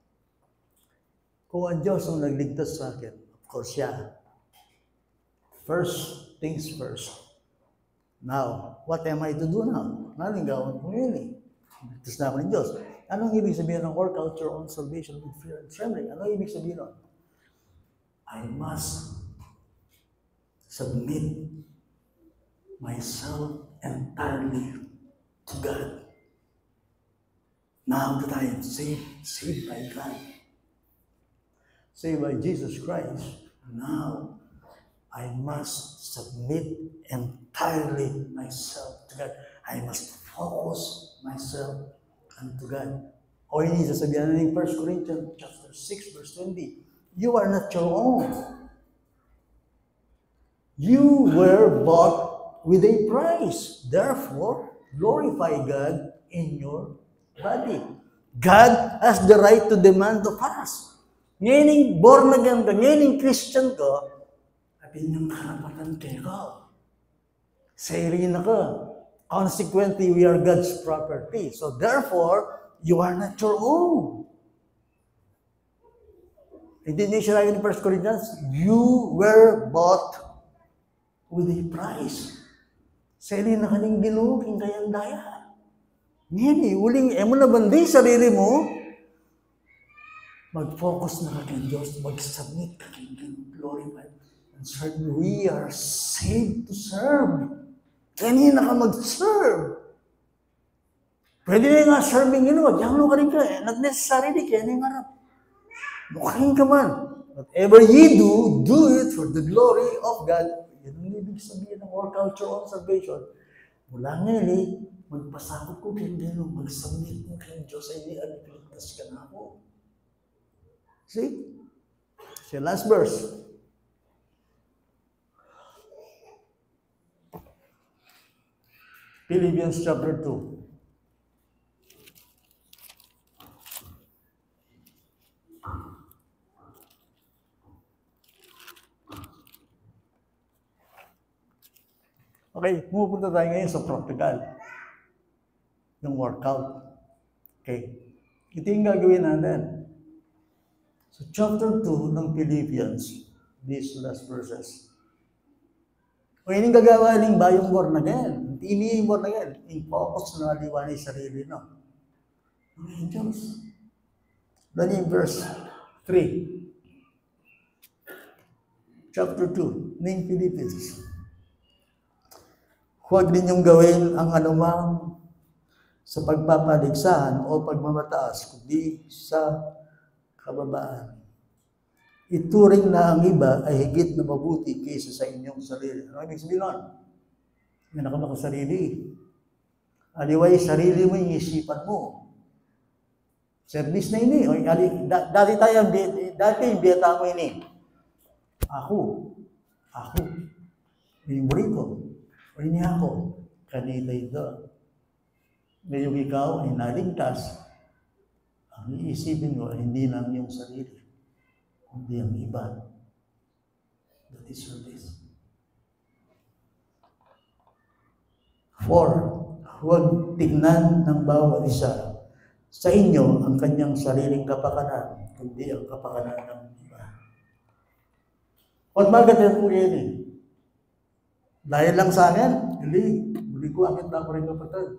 Speaker 1: kung ang Diyos ang nagligtas sa akin, of course, siya. First things first. Now, what am I to do now? Nalinggawan ko yun eh. Ligtas na ako ng Diyos. Anong ibig sabihin ng work out your own salvation with fear and trembling? Anong ibig sabihin nun? I must submit myself entirely to God. Now that I am saved by God, saved by Jesus Christ, now I must submit entirely myself to God. I must focus myself unto God. O yun yung sasabihan na ng 1 Corinthians chapter 6, verse 20. You are not your own. You were bought with a price. Therefore, glorify God in your body. God has the right to demand of us. Ngayon, born again ka, ngayon, Christian ka, sabi niyang karapatan kayo. Sayri na ka. Consequently, we are God's property. So therefore, you are not your own. Hindi niya sinabi ni 1 Corinthians, you were bought with a price. Sayri na ka ning ginuging kayang daya. Ngayon, uling, mo na bandi sarili mo, mag-focus na ka kay Diyos, mag-submit ka kay glorify. And serve, we are saved to serve. Kanina ka mag-serve. Pwede na nga serving yun, diyan ka rin ka eh. Not necessarily, kaya na harap. Mukhain ka man. Whatever ye do, do it for the glory of God. Yan ang ibig sabihin ng work out your own salvation. Mula ngayon eh, magpasakot ko kay Dino, mag-submit mo kay Diyos ay niligtas ka na ako. See? So last verse. Philippians chapter 2. Okay, pumupunta tayo ngayon sa practical. Yung workout. Okay. Ito yung gagawin natin. So, chapter 2 ng Philippians, these last verses. O yun yung gagawa ng bayong born again. Hindi yung born again. Yung focus na liwanay sarili, no? Ang angels. Then in verse 3. Chapter 2 ng Philippians. Huwag ninyong gawin ang anumang sa pagpapaligsahan o pagmamataas, kundi sa kababaan. Ituring na ang iba ay higit na mabuti kaysa sa inyong sarili. Ano ibig sabihin nun? May nakamakasarili. Aliway, sarili mo yung isipan mo. Service na ini. Dati yung biyata mo ini. Ako. Yung buriko. O ini ako. Kanila ito. Ngayong ikaw ay naligtas. Ang iisipin mo ay hindi lang yung sarili, kundi ang iba. That is service. 4. Huwag tignan ng bawat isa sa inyo ang kanyang sariling kapakanan, kundi ang kapakanan ng iba. Huwag magatin po yan eh. Dahil lang sa akin, hindi ko akin na ako rin kapatid.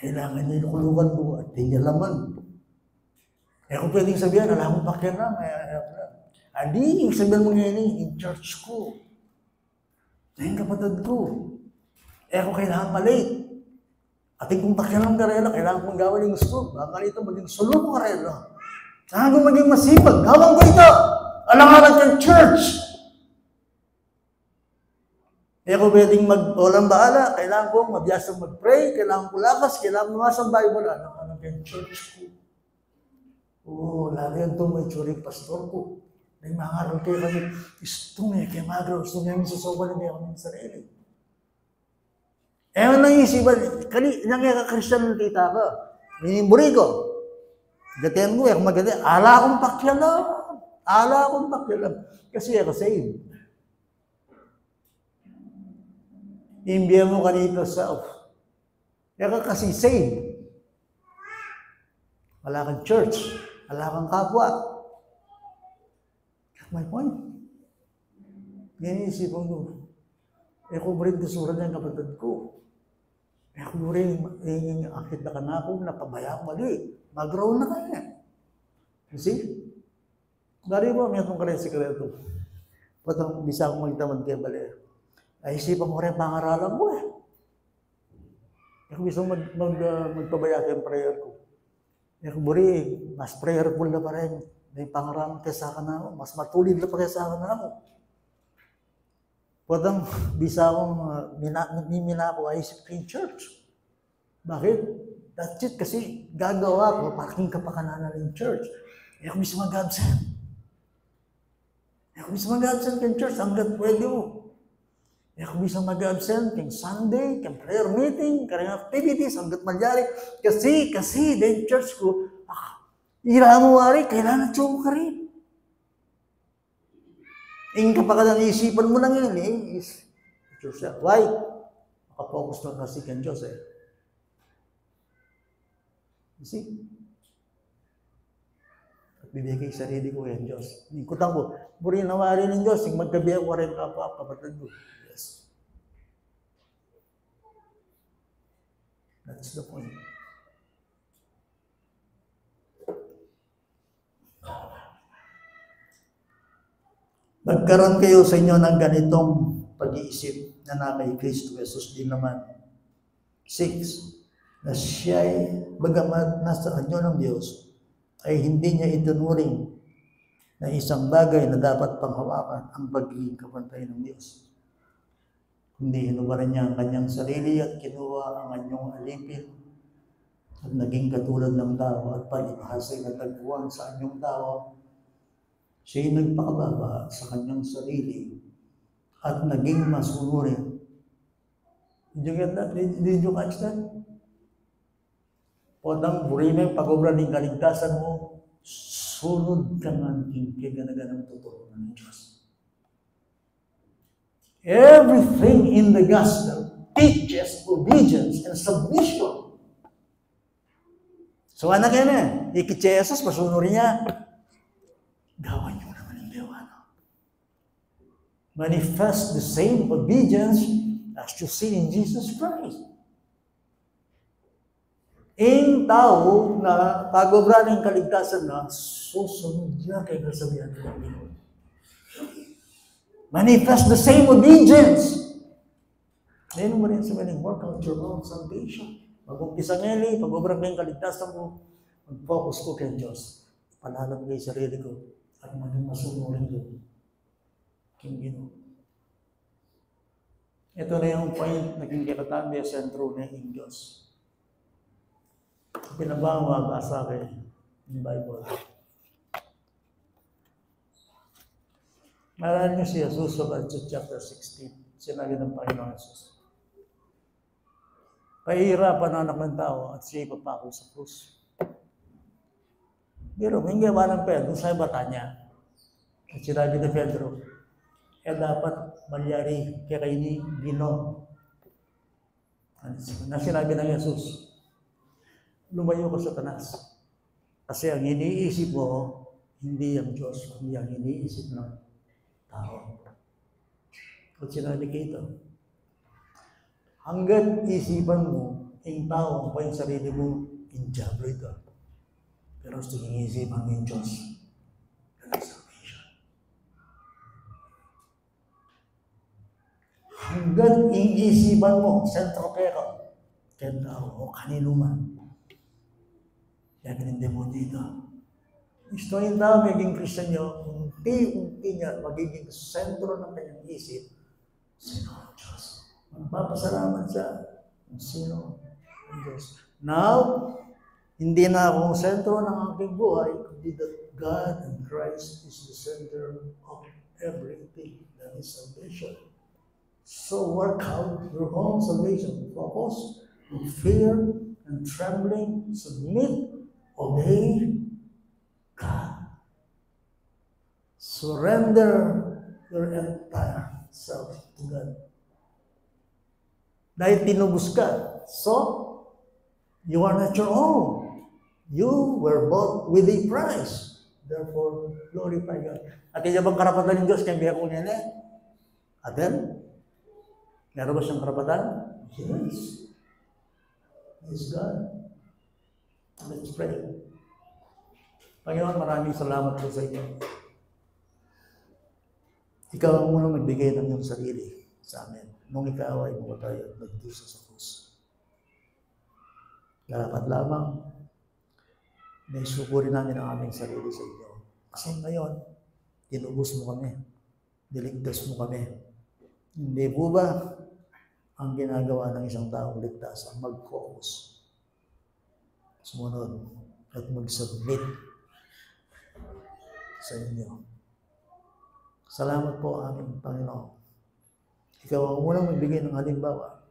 Speaker 1: Kailangan niya lukulukan ko at hindi niya laman. Kung pwedeng sabihin, wala akong pakialam. Hindi, sabihin mo ngayon, in church ko. Dahil kapatid ko. Kung kailangan malate. Ating kung pakialam ka rin, kailangan kong gawin yung gusto. Baka ito maging solo ko rin. Kailangan kong maging masipag. Gawin ko ito. Alangalan kang church. Kung pwedeng walang bahala, kailangan kong mabiyasang mag-pray, kailangan ko lakas, kailangan mamasang Bible. Ano kang church ko? Lalo yan itong may tsuring pastor ko. May mangaral kayo kami, gusto nga, kaya magaw, gusto nga yung susoban na kami sa sarili. Ano nang isipan, nangyaka-Christian ng tita ko, minimuri ko. Gatihan ko, kung magati, ala akong pakyalam. Kasi ako saved. Imbiya mo kanito self. Kaya kasi saved. Wala kang church. Wala kang kapwa. That's my point. Ngayon isipan ko. Kung rin gusuran ng kapatid ko. Kung rin akit na ka na ako, napabaya ko mali. Mag-grow na kaya. You see? Dari mo, may itong sikreto. Patang bisa akong magtamad kaya bali. Ay isipan mo rin pangaralan mo eh. Kung gusto magpabaya yung prayer ko. Kung buri, mas prayerful na pa rin. May pangaralan kaysa ka na ako. Mas matulid na pa kaysa ka na ako. Patang bisa akong mimina ko ay isip kay church. Bakit? That's it. Kasi gagawa ko, parking kapakanan ng church. Kung gusto mag-absent. Kung gusto mag-absent ng church, hanggat pwede mo. Kung gusto mag-absent kang Sunday, kang prayer meeting, kang activities, hanggat magyari. Kasi, din church ko, ira mo wari, kailangan tsuko ka rin. Kapag isipan mo lang yun, is church siya. Why? Makapokus na kasi kang Diyos eh. You see? At bibigay sarili ko yan, Diyos. Ikutan ko, buri nawari ng Diyos, magkabiyak ko rin kapatid ko. That's the point. Magkaroon kayo sa inyo ng ganitong pag-iisip na kay Kristo Jesus din naman. 6. Na siya'y bagamat nasa anyo ng Diyos, ay hindi niya itunuring na isang bagay na dapat panghawakan ang pagiging kapantay ng Diyos. Kundi hinubaran niya ang kanyang sarili at kinuha ang anyong alipin at naging katulad ng tao at palibhasa'y natagpuan sa anyong tao. Siya'y nagpakababa sa kanyang sarili at naging masunurin. Did you get that? Did you catch that? Podang burimay pag-obra ng kaligtasan mo, sunod ka ng tingkig na ganang totoo ng Diyos. Everything in the gospel teaches obedience and submission. So anak yan eh, ikit si Jesus, pasunurin niya. Gawan niyo naman yung Dewano. Manifest the same obedience as you see in Jesus Christ. Ang tao na pag-obra ng kaligtasan na susunod niya kay kasabihan ng Panginoon. Manifest the same obedience. Ngayon mo rin sabihin, work out your own salvation. Mag-umpisa ngayon, pag-obra ng kaligtasan mo, mag-focus ko kay Diyos. Panalam kay sarili ko at maging masunurin ko kay Ginoo. Ito na yung point na kinakatabi sa sentro na yung Diyos. Pinabawag sa akin yung Bible. Naalala niyo si Jesus sa chapter 16. Sinabi ng Panginoon Jesus. Pahihirapan ang anak ng tao at siya ipapako sa krus. Pero hindi ba ng Pedro sa bata niya? At sinabi ni Pedro, dapat malyari kaya kayo ni Ginoo. Na sinabi ng Jesus, lumayo ka sa tanas. Kasi ang iniisip mo, hindi ang Diyos, hindi ang iniisip ng tao. At sinabi kito, hanggat isipan mo, ang tao, ang pa yung sarili mo, yung diablo ito. Pero sa iniisipan mo yung Diyos, yan ang salvation. Hanggat iniisipan mo, sentro pero, kaya tao o kanino man, yan ang demonyo ito. Gusto yung tao magiging Christian nyo, unti-unti niya magiging sentro ng kanyang isip, sino ang Diyos? Magpapasalamat siya kung sino ang Diyos. Now, hindi na akong sentro ng aking buhay, kundi that God and Christ is the center of everything that is salvation. So work out your own salvation. Focus on fear and trembling, submit, obey God. Surrender your entire self to God. Dahil tinubos ka, so you are not your own. You were bought with a price. Therefore, glorify God. At iya bang karapatan ng Diyos kaya biya ko niya na? Aten? Meron ba siyang karapatan? Yes. Yes, God. Let's pray. Panginoon, maraming salamat po sa inyo. Ikaw ang unang nagbigay ng iyong sarili sa amin. Nung ikaw ay mamatay at nagdusa sa krus. Dapat lamang na isukurin namin ang aming sarili sa inyo. Kasi ngayon, tinubos mo kami. Niligtas mo kami. Hindi po ba ang ginagawa ng isang taong ligtas ang mag-focus, sumunod, at mag-submit sa inyo. Salamat po aming Panginoon. Ikaw ang unang magbigay ng halimbawa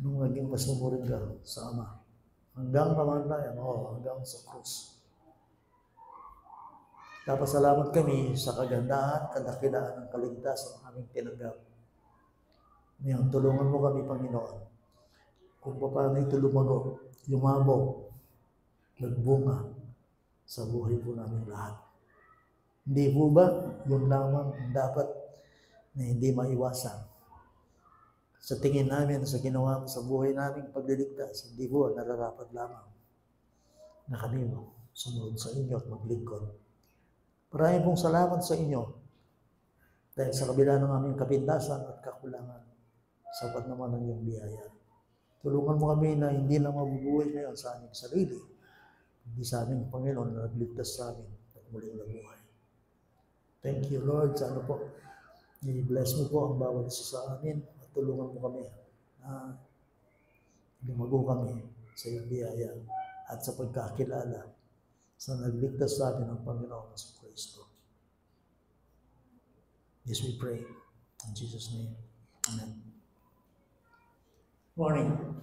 Speaker 1: nung naging masunurin ka sa Ama. Hanggang kamatayan, hanggang sa krus. Kapasalamat kami sa kagandahan, kadakilaan ng kaligtasan ng aming tinanggap. Ngayon, tulungan mo kami, Panginoon, kung paano ito lumabog, nagbunga sa buhay po namin lahat. Hindi po ba yun lamang dapat na hindi maiwasan? Sa tingin namin, sa ginawa mo sa buhay namin pagliligtas, hindi po nararapat lamang na kami sumunod sa inyo at maglingkod. Maraming pong salamat sa inyo dahil sa kabila ng aming kapintasan at kakulangan, sapat naman ang iyong biyaya. Tulungan mo kami na hindi lang mabubuhay ngayon sa aming sarili, hindi sa aming Panginoon na nagligtas sa amin at muling nabuhay. Thank you, Lord, sa po. I-bless mo po ang bawat isa sa amin at tulungan mo kami na lumago kami sa iyong biyaya at sa pagkakilala sa nagligtas sa atin ng Panginoon sa Kristo. Yes, we pray. In Jesus' name. Amen. Morning.